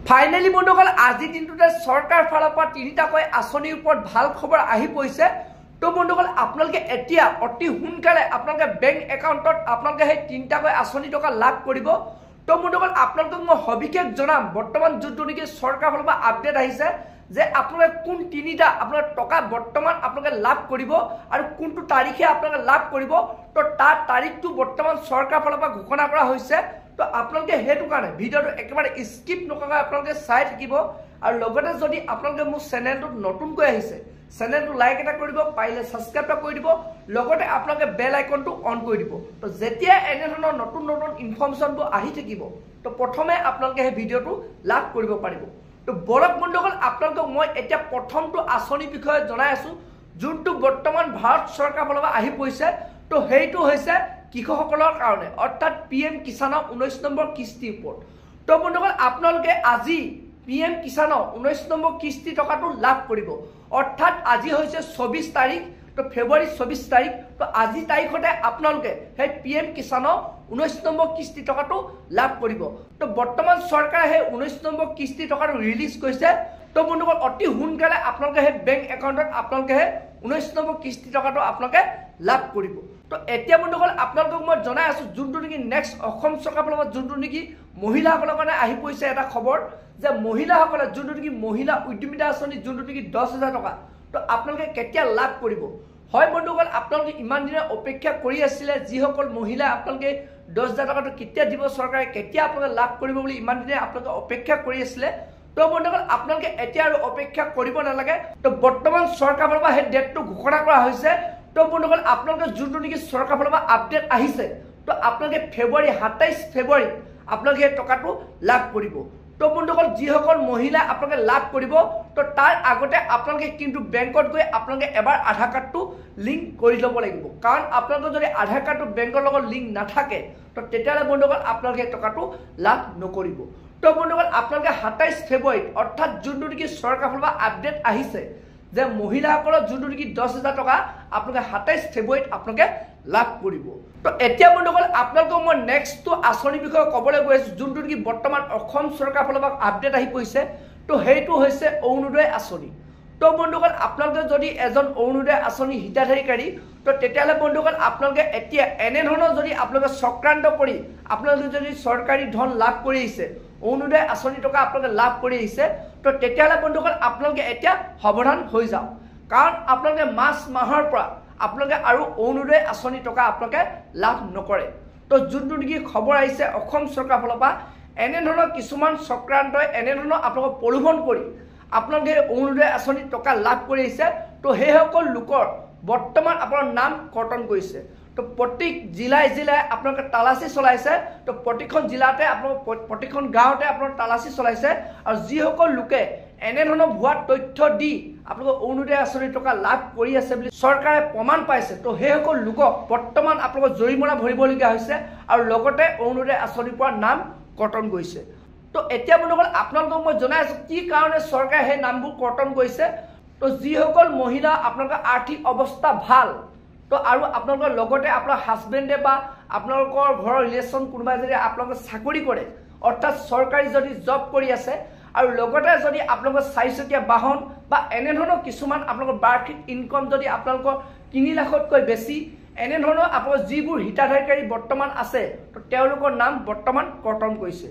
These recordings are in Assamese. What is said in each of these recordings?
ফাইনেলি বন্ধুসকল আজি দিনটোতে চৰকাৰ ফালৰ পৰা তিনিটাকৈ আঁচনিৰ ওপৰত ভাল খবৰ আহি পৰিছে। তো বন্ধুসকল আপোনালোকে এতিয়া অতি সোনকালে আপোনালোকে বেংক একাউণ্টত আপোনালোকে সেই তিনিটাকৈ আঁচনি টকা লাভ কৰিব। তো বন্ধুসকল আপোনালোকক মই সবিশেষ জনাম বৰ্তমান যোনটো নেকি চৰকাৰ ফালৰ পৰা আপডেট আহিছে যে আপোনালোকে কোন তিনিটা আপোনাৰ টকা বৰ্তমান আপোনালোকে লাভ কৰিব আৰু কোনটো তাৰিখে আপোনালোকে লাভ কৰিব। তো তাৰ তাৰিখটো বৰ্তমান চৰকাৰ ফালৰ পৰা ঘোষণা কৰা হৈছে। তো আপোনালোকে হেতু কাৰণে ভিডিওটো একেবাৰে স্কিপ নকৰাকৈ আপোনালোকে চাই থাকিব আৰু লগতে যদি আপোনালোকে মোৰ চেনেলটো নতুনকৈ আহিছে চেনেলটো লাইক এটা কৰিব, পাৰিলে সাবস্ক্ৰাইব কৰি দিব, লগতে আপোনালোকে বেল আইকনটো অন কৰি দিব। তো যেতিয়া এনে ধৰণৰ নতুন নতুন ইনফৰমেশনবোৰ আহি থাকিব তো প্ৰথমে আপোনালোকে সেই ভিডিওটো লাভ কৰিব পাৰিব। তো বলক বন্ধুসকল আপোনালোকক মই এতিয়া প্ৰথমটো আঁচনি বিষয়ে জনাই আছো যোনটো বৰ্তমান ভাৰত চৰকাৰ ফালৰ পৰা আহি পৰিছে। তো সেইটো হৈছে কৃষকসকলৰ কাৰণে অৰ্থাৎ PM কিষাণৰ 19 নম্বৰ কিস্তিৰ ওপৰত। তো বন্ধুসকল আপোনালোকে আজি PM কিষাণৰ 19 নম্বৰ কিস্তি টকাটো লাভ কৰিব। অৰ্থাৎ আজি হৈছে 24 তাৰিখ, তো ফেব্ৰুৱাৰী 24 তাৰিখ। তো আজি তাৰিখতে আপোনালোকে সেই PM কিষাণৰ 19 নম্বৰ কিস্তি টকাটো লাভ কৰিব। তো বৰ্তমান চৰকাৰে সেই 19 নম্বৰ কিস্তি টকাটো ৰিলিজ কৰিছে। তো বন্ধুসকল অতি সোনকালে আপোনালোকে সেই বেংক একাউণ্টত আপোনালোকে সেই 19 নম্বৰ কিস্তি টকাটো আপোনালোকে লাভ কৰিব। তো এতিয়া বন্ধুসকল আপোনালোকক মই জনাই আছো যোনটো নেকি নেক্সট অসম চৰকাৰ ফালৰ পৰা যোনটো নেকি মহিলাসকলৰ কাৰণে আহি পৰিছে এটা খবৰ যে মহিলাসকলে যোনটো নেকি মহিলা উদ্যমিতা আঁচনি যোনটো নেকি 10,000 টকা তো আপোনালোকে কেতিয়া লাভ কৰিব। হয় বন্ধুসকল আপোনালোকে ইমান দিনে অপেক্ষা কৰি আছিলে যিসকল মহিলা আপোনালোকে 10,000 টকাটো কেতিয়া দিব চৰকাৰে কেতিয়া আপোনালোকে লাভ কৰিব বুলি ইমান দিনে আপোনালোকে অপেক্ষা কৰি আছিলে। তো বন্ধুসকল আপোনালোকে এতিয়া আৰু অপেক্ষা কৰিব নালাগে। তো বৰ্তমান চৰকাৰ ফালৰ পৰা সেই ডেটটো ঘোষণা কৰা হৈছে। তো বন্ধুসকল আপোনালোকে যোনটো নেকি চৰকাৰ ফালৰ পৰা আপডেট আহিছে তো আপোনালোকে ফেব্ৰুৱাৰী 27 ফেব্ৰুৱাৰী আপোনালোকে সেই টকাটো লাভ কৰিব। তো বন্ধুসকল যিসকল মহিলা আপোনালোকে লাভ কৰিব তো তাৰ আগতে আপোনালোকে কিন্তু বেংকত গৈ আপোনালোকে এবাৰ আধাৰ কাৰ্ডটো লিংক কৰি ল'ব লাগিব। কাৰণ আপোনালোকৰ যদি আধাৰ কাৰ্ডটো বেংকৰ লগত লিংক নাথাকে তো তেতিয়াহ'লে বন্ধুসকল আপোনালোকে টকাটো লাভ নকৰিব। তো বন্ধুসকল আপোনালোকে 27 ফেব্ৰুৱাৰীত অৰ্থাৎ যোনটো নেকি চৰকাৰ ফালৰ পৰা আপডেট আহিছে যে মহিলাসকলৰ যোনটো নেকি 10,000 টকা আপোনালোকে 27 ফেব্ৰুৱাৰীত আপোনালোকে লাভ কৰিব। তো এতিয়া বন্ধুসকল আপোনালোকক মই নেক্সটটো আঁচনিৰ বিষয়ে ক'বলৈ গৈ আছো যোনটো নেকি বৰ্তমান অসম চৰকাৰ ফালৰ পৰা আপডেট আহি পৰিছে। তো সেইটো হৈছে অৰুণোদয় আঁচনি। তো বন্ধুসকল আপোনালোকে যদি এজন অৰুণোদয় আঁচনি হিতাধিকাৰী তো তেতিয়াহ'লে বন্ধুসকল আপোনালোকে এতিয়া এনেধৰণৰ যদি আপোনালোকে চক্ৰান্ত কৰি আপোনালোকে যদি চৰকাৰী ধন লাভ কৰি আহিছে অৰুণোদয় আঁচনি টকা আপোনালোকে লাভ কৰি আহিছে তো তেতিয়াহ'লে বন্ধুসকল আপোনালোকে এতিয়া সাৱধান হৈ যাওক। কাৰণ আপোনালোকে মাৰ্চ মাহৰ পৰা আপোনালোকে আৰু অৰুণোদয় আঁচনি টকা আপোনালোকে লাভ নকৰে। তো যোনটো নেকি খবৰ আহিছে অসম চৰকাৰ ফালৰ পৰা এনেধৰণৰ কিছুমান চক্ৰান্তই এনেধৰণৰ আপোনালোকক প্ৰলোভন কৰি আপোনালোকে অৰুণোদয় আঁচনি টকা লাভ কৰি আহিছে। তো সেইসকল লোকৰ বৰ্তমান আপোনাৰ নাম কৰ্তন কৰিছে। তো প্ৰত্যেক জিলাই জিলাই আপোনালোকে তালাচী চলাইছে। তো প্ৰতিখন জিলাতে আপোনালোক প্ৰতিখন গাঁৱতে আপোনালোকে তালাচী চলাইছে আৰু যিসকল লোকে এনেধৰণৰ ভুৱা তথ্য দি আপোনালোকে অৰুণোদয় আঁচনি টকা লাভ কৰি আছে বুলি চৰকাৰে প্ৰমাণ পাইছে তো সেইসকল লোকক বৰ্তমান আপোনালোকৰ জৰিমনা ভৰিবলগীয়া হৈছে আৰু লগতে অৰুণোদয় আঁচনিৰ পৰা নাম কৰ্তন কৰিছে। তো এতিয়া বন্ধুসকল আপোনালোকক মই জনাই আছো কি কাৰণে চৰকাৰে সেই নামবোৰ কৰ্তন কৰিছে। তো যিসকল মহিলা আপোনালোকৰ আৰ্থিক অৱস্থা ভাল তো আৰু আপোনালোকৰ লগতে আপোনাৰ হাজবেণ্ডে বা আপোনালোকৰ ঘৰৰ ৰিলেশ্যন কোনোবাই যদি আপোনালোকে চাকৰি কৰে অৰ্থাৎ চৰকাৰী যদি জব কৰি আছে আৰু লগতে যদি আপোনালোকৰ 4 চকীয়া বাহন বা এনেধৰণৰ কিছুমান আপোনালোকৰ বাৰ্ষিক ইনকম যদি আপোনালোকৰ 3 লাখতকৈ বেছি এনেধৰণৰ আপোনালোকৰ যিবোৰ হিতাধিকাৰী বৰ্তমান আছে তো তেওঁলোকৰ নাম বৰ্তমান কৰ্তন কৰিছে।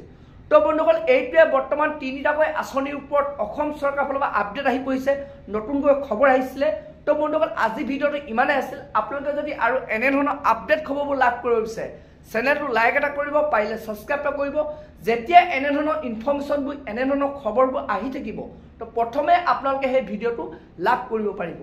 তো বন্ধুসকল এইটোৱে বৰ্তমান তিনিটাকৈ আঁচনিৰ ওপৰত অসম চৰকাৰ ফালৰ পৰা আপডেট আহি পৰিছে, নতুনকৈ খবৰ আহিছিলে। তো বন্ধুসকল আজি ভিডিওটো ইমানেই আছিল। আপোনালোকে যদি আৰু এনেধৰণৰ আপডেট খবৰবোৰ লাভ কৰিব বিচাৰে চেনেলটো লাইক এটা কৰিব, পাৰিলে সাবস্ক্ৰাইব কৰিব। যেতিয়া এনেধৰণৰ ইনফৰমেশ্যনবোৰ এনেধৰণৰ খবৰবোৰ আহি থাকিব তো প্ৰথমে আপোনালোকে সেই ভিডিওটো লাভ কৰিব পাৰিব।